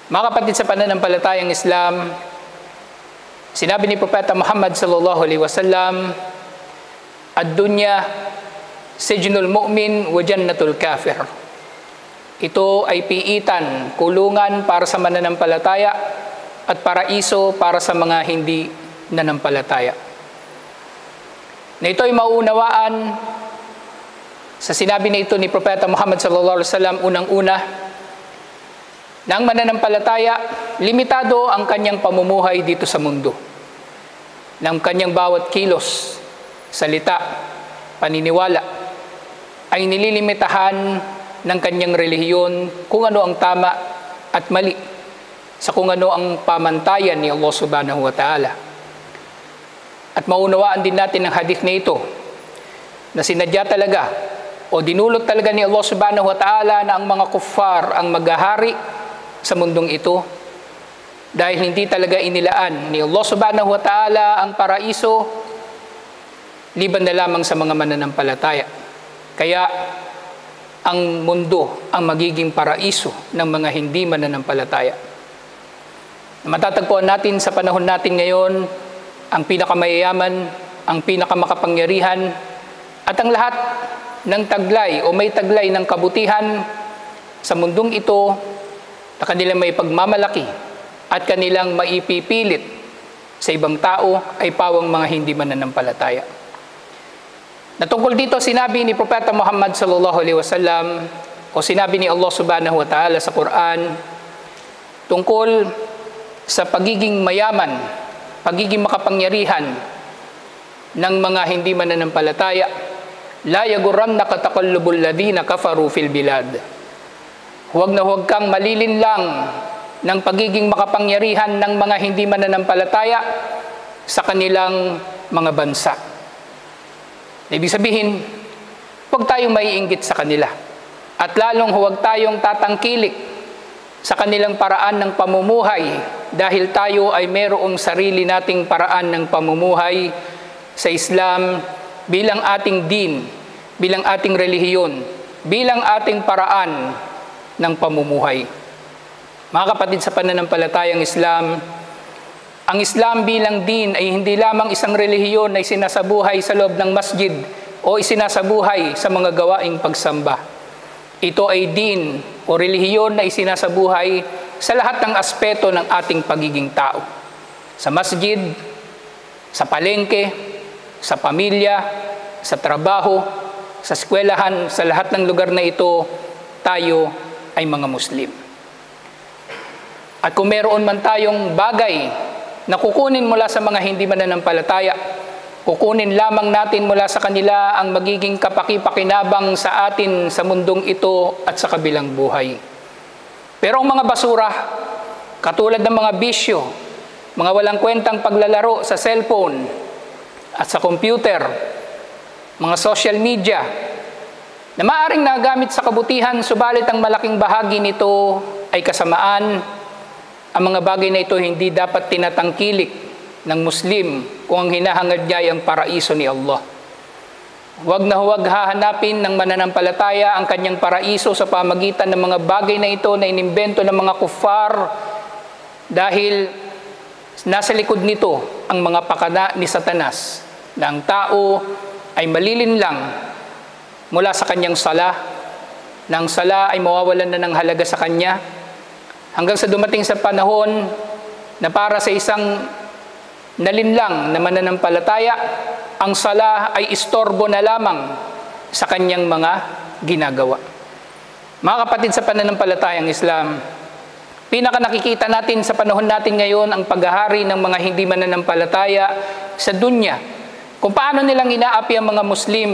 Mga kapatid sa pananampalatayang Islam, sinabi ni Propeta Muhammad sallallahu alaihi wasallam, "Ad-dunya sijnul mu'min wa jannatul kafir." Ito ay piitan, kulungan para sa mananampalataya at paraiso para sa mga hindi nanampalataya. Na ito ay mauunawaan sa sinabi na ito ni Propeta Muhammad sallallahu alaihi wasallam, unang-una, na ang mananampalataya, limitado ang kanyang pamumuhay dito sa mundo. Ng kanyang bawat kilos, salita, paniniwala, ay nililimitahan ng kanyang relihiyon kung ano ang tama at mali sa kung ano ang pamantayan ni Allah subhanahu wa ta'ala. At maunawaan din natin ang hadith na ito na sinadya talaga o dinulot talaga ni Allah subhanahu wa ta'ala na ang mga kuffar ang maghahari sa mundong ito dahil hindi talaga inilaan ni Allah subhanahu wa ta'ala ang paraiso liban na lamang sa mga mananampalataya. Kaya ang mundo ang magiging paraiso ng mga hindi mananampalataya. Matatagpuan natin sa panahon natin ngayon ang pinakamayayaman, ang pinakamakapangyarihan at ang lahat ng taglay o may taglay ng kabutihan sa mundong ito na kanilang may pagmamalaki at kanilang maipipilit sa ibang tao ay pawang mga hindi mananampalataya. Natungkol dito sinabi ni Propeta Muhammad sallallahu alaihi wasallam o sinabi ni Allah subhanahu wa ta'ala sa Quran tungkol sa pagiging mayaman, pagiging makapangyarihan ng mga hindi mananampalataya. La yagurrannaka taqallubul ladina kafaru fil bilad. Huwag na huwag kang malilinlang ng pagiging makapangyarihan ng mga hindi mananampalataya sa kanilang mga bansa. Ibig sabihin, huwag tayong maiinggit sa kanila. At lalong huwag tayong tatangkilik sa kanilang paraan ng pamumuhay dahil tayo ay mayroong sarili nating paraan ng pamumuhay sa Islam bilang ating din, bilang ating relihiyon, bilang ating paraan ng pamumuhay. Mga kapatid sa pananampalatayang Islam, ang Islam bilang din ay hindi lamang isang relihiyon na isinasabuhay sa loob ng masjid o isinasabuhay sa mga gawaing pagsamba. Ito ay din o relihiyon na isinasabuhay sa lahat ng aspeto ng ating pagiging tao. Sa masjid, sa palengke, sa pamilya, sa trabaho, sa eskwelahan, sa lahat ng lugar na ito, tayo ay mga Muslim. At kung meron man tayong bagay na kukunin mula sa mga hindi mananampalataya, kukunin lamang natin mula sa kanila ang magiging kapaki-pakinabang sa atin sa mundong ito at sa kabilang buhay. Pero ang mga basura, katulad ng mga bisyo, mga walang kwentang paglalaro sa cellphone at sa computer, mga social media, na maaaring nagamit sa kabutihan, subalit ang malaking bahagi nito ay kasamaan. Ang mga bagay na ito hindi dapat tinatangkilik ng Muslim kung ang hinahangad niya ay ang paraiso ni Allah. Huwag na huwag hahanapin ng mananampalataya ang kanyang paraiso sa pamagitan ng mga bagay na ito na inimbento ng mga kuffar dahil nasa likod nito ang mga pakana ni Satanas na ang tao ay malilinlang mula sa kanyang sala, na ang sala ay mawawalan na ng halaga sa kanya, hanggang sa dumating sa panahon na para sa isang nalinlang na mananampalataya, ang sala ay istorbo na lamang sa kanyang mga ginagawa. Mga kapatid sa pananampalatayang Islam, pinaka nakikita natin sa panahon natin ngayon ang paghahari ng mga hindi mananampalataya sa dunya, kung paano nilang inaapi ang mga Muslim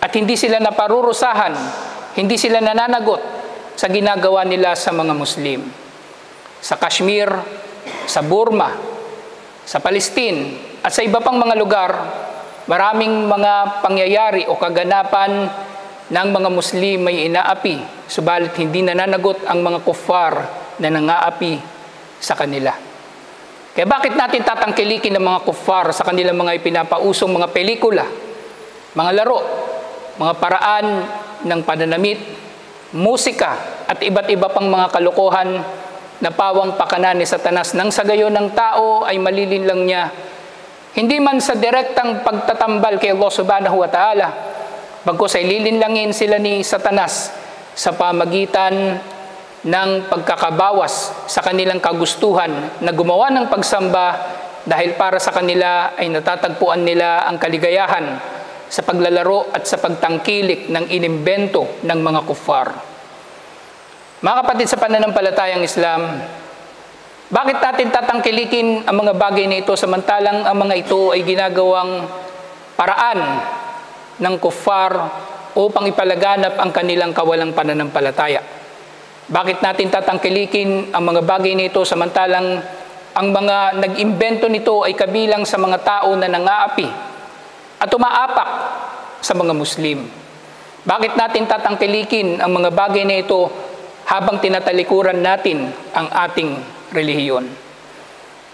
at hindi sila naparurusahan, hindi sila nananagot sa ginagawa nila sa mga Muslim. Sa Kashmir, sa Burma, sa Palestine, at sa iba pang mga lugar, maraming mga pangyayari o kaganapan ng mga Muslim may inaapi, subalit hindi nananagot ang mga kuffar na nangaapi sa kanila. Kaya bakit natin tatangkilikin ng mga kuffar sa kanilang mga ipinapausong mga pelikula, mga laro, mga paraan ng pananamit, musika at iba't iba pang mga kalokohan na pawang pakanan ni Satanas nang sa gayon ng tao ay malilinlang niya. Hindi man sa direktang pagtatambal kay Allah subhanahu wa ta'ala, bagkus ay lilinlangin sila ni Satanas sa pamagitan ng pagkakabawas sa kanilang kagustuhan na gumawa ng pagsamba dahil para sa kanila ay natatagpuan nila ang kaligayahan sa paglalaro at sa pagtangkilik ng inimbento ng mga kuffar. Mga kapatid sa pananampalatayang Islam, bakit natin tatangkilikin ang mga bagay na ito samantalang ang mga ito ay ginagawang paraan ng kuffar upang ipalaganap ang kanilang kawalang pananampalataya? Bakit natin tatangkilikin ang mga bagay na ito samantalang ang mga nag-imbento nito ay kabilang sa mga tao na nangaapi at umaapak sa mga Muslim? Bakit natin tatangkilikin ang mga bagay na ito habang tinatalikuran natin ang ating relihiyon?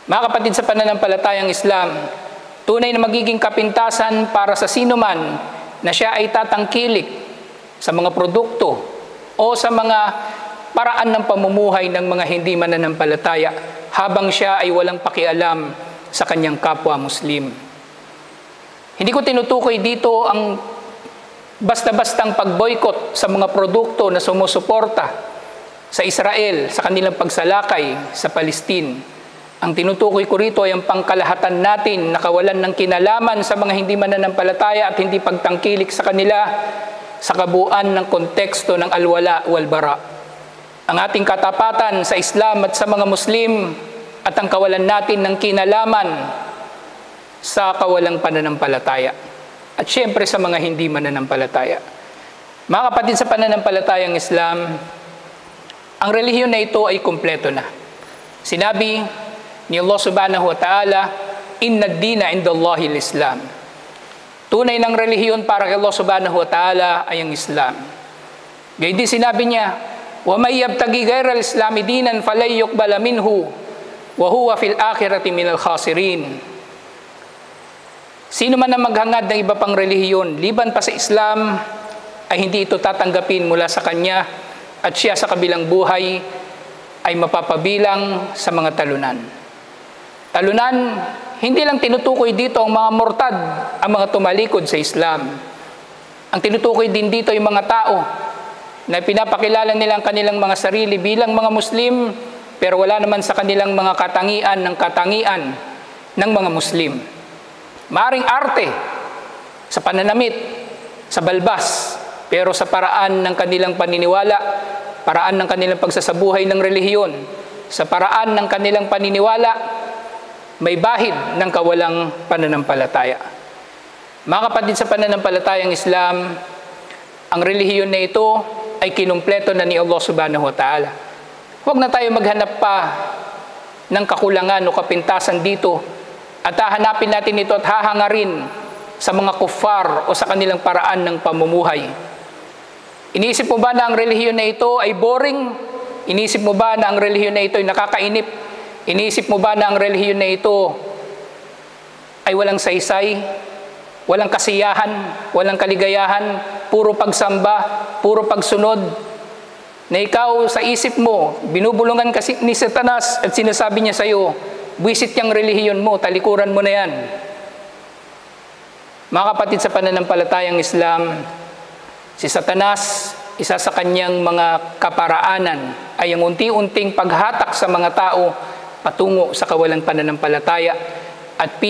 Mga kapatid sa pananampalatayang Islam, tunay na magiging kapintasan para sa sino man na siya ay tatangkilik sa mga produkto o sa mga paraan ng pamumuhay ng mga hindi mananampalataya habang siya ay walang pakialam sa kanyang kapwa Muslim. Hindi ko tinutukoy dito ang basta-bastang pag-boycott sa mga produkto na sumusuporta sa Israel sa kanilang pagsalakay sa Palestine. Ang tinutukoy ko rito ay ang pangkalahatan natin na kawalan ng kinalaman sa mga hindi mananampalataya at hindi pagtangkilik sa kanila sa kabuuan ng konteksto ng alwala wal bara. Ang ating katapatan sa Islam at sa mga Muslim at ang kawalan natin ng kinalaman sa kawalang pananampalataya at syempre sa mga hindi mananampalataya. Mga kapatid sa pananampalatayang Islam, ang relihiyon na ito ay kumpleto na. Sinabi ni Allah subhanahu wa ta'ala, "Inna ad-dina indallahi al-Islam." Tunay ng relihiyon para kay Allah subhanahu wa ta'ala ay ang Islam. Gayun din sinabi niya, "Wa may yabtaghi ghayra al-Islami dinan falay yuqbala minhu wa huwa fil akhirati minal khasirin." Sino man ang maghangad ng iba pang relihiyon liban pa sa Islam ay hindi ito tatanggapin mula sa kanya at siya sa kabilang buhay ay mapapabilang sa mga talunan. Talunan, hindi lang tinutukoy dito ang mga murtad, ang mga tumalikod sa Islam. Ang tinutukoy din dito ay mga tao na pinapakilala nila ang kanilang mga sarili bilang mga Muslim, pero wala naman sa kanilang mga katangian ng mga Muslim. Maaring arte sa pananamit, sa balbas, pero sa paraan ng kanilang paniniwala, paraan ng kanilang pagsasabuhay ng relihiyon, sa paraan ng kanilang paniniwala, may bahid ng kawalang pananampalataya. Mga kapatid sa pananampalatayang Islam, ang relihiyon na ito ay kinumpleto na ni Allah subhanahu wa ta'ala. Huwag na tayo maghanap pa ng kakulangan o kapintasan dito at hahanapin natin ito at hahangarin sa mga kuffar o sa kanilang paraan ng pamumuhay. Iniisip mo ba na ang relihiyon na ito ay boring? Iniisip mo ba na ang relihiyon na ito ay nakakainip? Iniisip mo ba na ang relihiyon na ito ay walang saysay, walang kasiyahan, walang kaligayahan, puro pagsamba, puro pagsunod? Na ikaw sa isip mo, binubulungan kasi ni Satanas at sinasabi niya sa iyo, buwisit yung relihiyon mo, talikuran mo na yan. Mga kapatid sa pananampalatayang Islam, si Satanas, isa sa kanyang mga kaparaanan ay ang unti-unting paghatak sa mga tao patungo sa kawalang pananampalataya at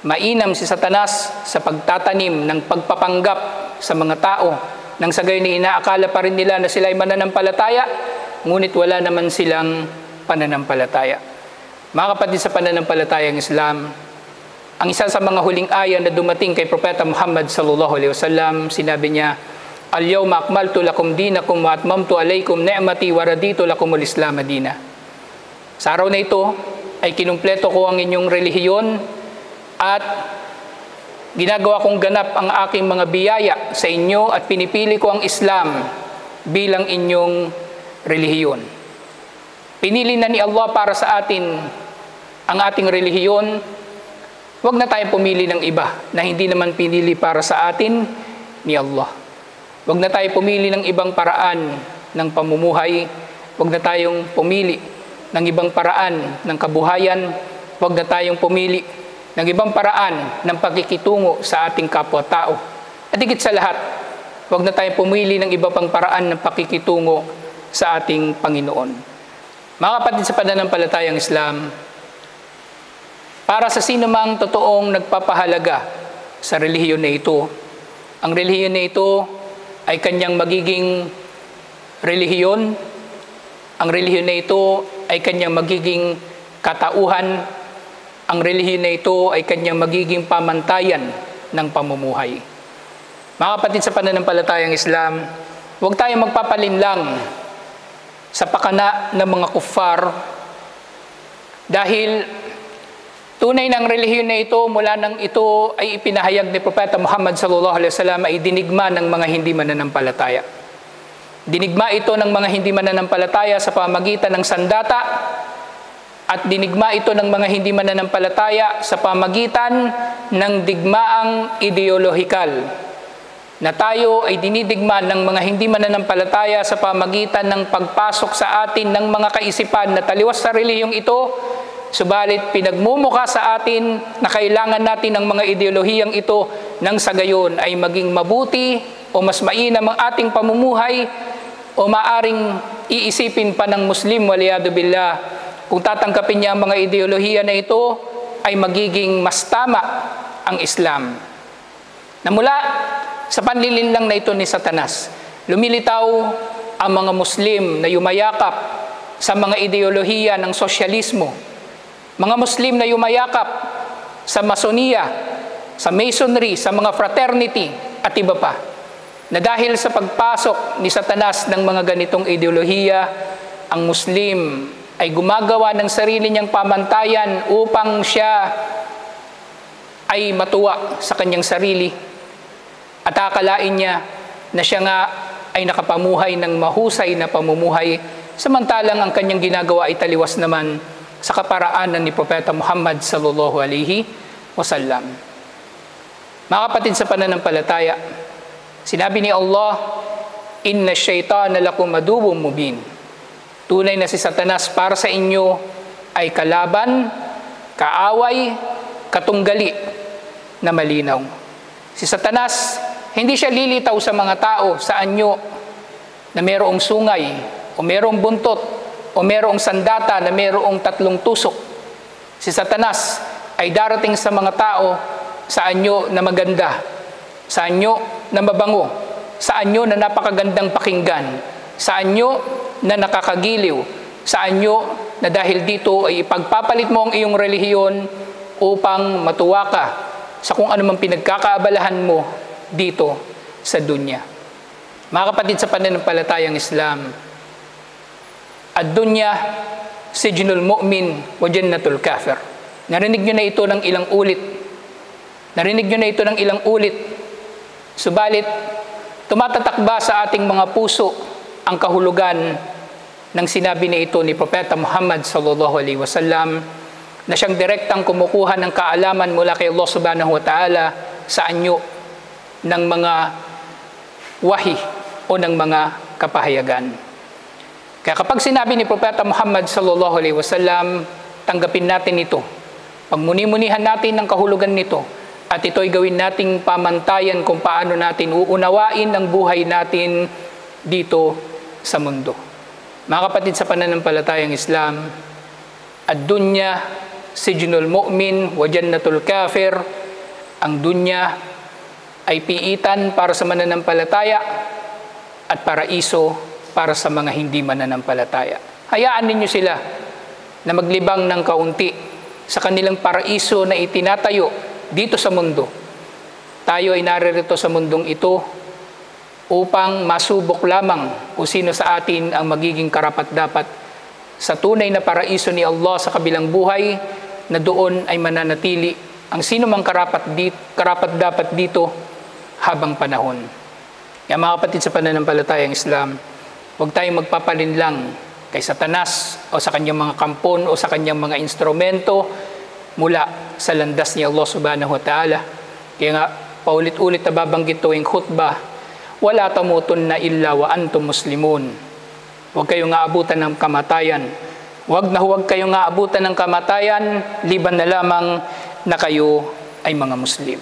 mainam si Satanas sa pagtatanim ng pagpapanggap sa mga tao nang sa gayon inaakala pa rin nila na sila ay mananampalataya ngunit wala naman silang pananampalataya. Mga kapatid sa pananampalatayang Islam, ang isa sa mga huling aya na dumating kay Propeta Muhammad sallallahu alaihi wasallam, sinabi niya, "Al-yawma akmaltu lakum dinakum wa atmamtu alaykum ni'mati wa raditu lakumul Islam madina." Sa araw na ito ay kinumpleto ko ang inyong relihiyon at ginagawa kong ganap ang aking mga biyaya sa inyo at pinipili ko ang Islam bilang inyong relihiyon. Pinili na ni Allah para sa atin ang ating relihiyon. Huwag na tayong pumili ng iba na hindi naman pinili para sa atin ni Allah. Huwag na tayo pumili ng ibang paraan ng pamumuhay. Huwag na tayong pumili ng ibang paraan ng kabuhayan. Huwag na tayong pumili ng ibang paraan ng pagkikitungo sa ating kapwa-tao. At higit sa lahat, huwag na tayong pumili ng iba pang paraan ng pakikitungo sa ating Panginoon. Mga kapatid sa pananampalatayang Islam, para sa sino mang totoong nagpapahalaga sa relihiyon na ito, ang relihiyon na ito ay kanyang magiging relihiyon, ang relihiyon na ito ay kanyang magiging katauhan, ang relihiyon na ito ay kanyang magiging pamantayan ng pamumuhay. Mga kapatid sa pananampalatayang Islam, huwag tayong magpapalinlang sa pakana ng mga kuffar dahil tunay ng relihiyon na ito mula nang ito ay ipinahayag ni Propeta Muhammad sallallahu alaihi wasallam ay dinigma ng mga hindi mananampalataya. Dinigma ito ng mga hindi mananampalataya sa pamagitan ng sandata at dinigma ito ng mga hindi mananampalataya sa pamagitan ng digmaang ideolohikal na tayo ay dinidigma ng mga hindi mananampalataya sa pamagitan ng pagpasok sa atin ng mga kaisipan na taliwas sa relihiyong ito, subalit pinagmumukha sa atin na kailangan natin ng mga ideolohiyang ito nang sa gayon ay maging mabuti o mas mainam ang ating pamumuhay o maaring iisipin pa ng Muslim waliyadu billah kung tatanggapin niya ang mga ideolohiya na ito ay magiging mas tama ang Islam. Na mula sa panlilinlang na ito ni Satanas, lumilitaw ang mga Muslim na yumayakap sa mga ideolohiya ng sosyalismo, mga Muslim na yumayakap sa Masonia, sa Masonry, sa mga fraternity at iba pa, na dahil sa pagpasok ni Satanas ng mga ganitong ideolohiya, ang Muslim ay gumagawa ng sarili niyang pamantayan upang siya ay matuwa sa kanyang sarili at akalain niya na siya nga ay nakapamuhay ng mahusay na pamumuhay samantalang ang kanyang ginagawa ay taliwas naman sa kaparaanan ni Propeta Muhammad sallallahu alaihi wasallam. Mga kapatid sa pananampalataya, sinabi ni Allah, "Inna syaitana lakum aduwwun mubin." Tunay na si Satanas para sa inyo ay kalaban, kaaway, katunggali na malinaw. Si Satanas, hindi siya lilitaw sa mga tao sa anyo na mayroong sungay o mayroong buntot o mayroong sandata na mayroong 3 tusok. Si Satanas ay darating sa mga tao sa anyo na maganda, sa anyo na mabango, sa anyo na napakagandang pakinggan, sa anyo na nakakagiliw, sa anyo na dahil dito ay ipagpapalit mo ang iyong relihiyon upang matuwa ka sa kung anumang pinagkakaabalahan mo dito sa dunya. Mga kapatid sa pananampalatayang Islam, ad-dunya sijnul mu'min wa jannatul kafir. Narinig nyo na ito ng ilang ulit. Narinig nyo na ito ng ilang ulit. Subalit, tumatatak ba sa ating mga puso ang kahulugan ng sinabi na ito ni Propeta Muhammad sallallahu alaihi wasallam na siyang direktang kumukuha ng kaalaman mula kay Allah subhanahu wa ta'ala sa anyo ng mga wahi o ng mga kapahayagan. Kaya kapag sinabi ni Propeta Muhammad sallallahu alaihi wasallam, tanggapin natin ito. Pagmuni-munihan natin ang kahulugan nito at ito'y gawin nating pamantayan kung paano natin uunawain ang buhay natin dito sa mundo. Mga kapatid sa pananampalatayang Islam, ad-dunya sijnul mu'min wa jannatul kafir. Ang dunya ay piitan para sa mananampalataya at paraiso para sa mga hindi mananampalataya. Hayaan ninyo sila na maglibang ng kaunti sa kanilang paraiso na itinatayo dito sa mundo. Tayo ay naririto sa mundong ito upang masubok lamang kung sino sa atin ang magiging karapat-dapat sa tunay na paraiso ni Allah sa kabilang buhay, na doon ay mananatili ang sino mang karapat-dapat dito habang panahon. Kaya mga kapatid sa pananampalatayang Islam, huwag tayong magpapalinlang kay Satanas o sa kanyang mga kampon o sa kanyang mga instrumento mula sa landas ni Allah subhanahu wa ta'ala. Kaya nga, paulit-ulit na babanggit tuwing khutbah, wala tamutunna illa wa antum muslimun. Huwag kayong aabutan ng kamatayan. Huwag kayong aabutan ng kamatayan, liban na lamang na kayo ay mga Muslim.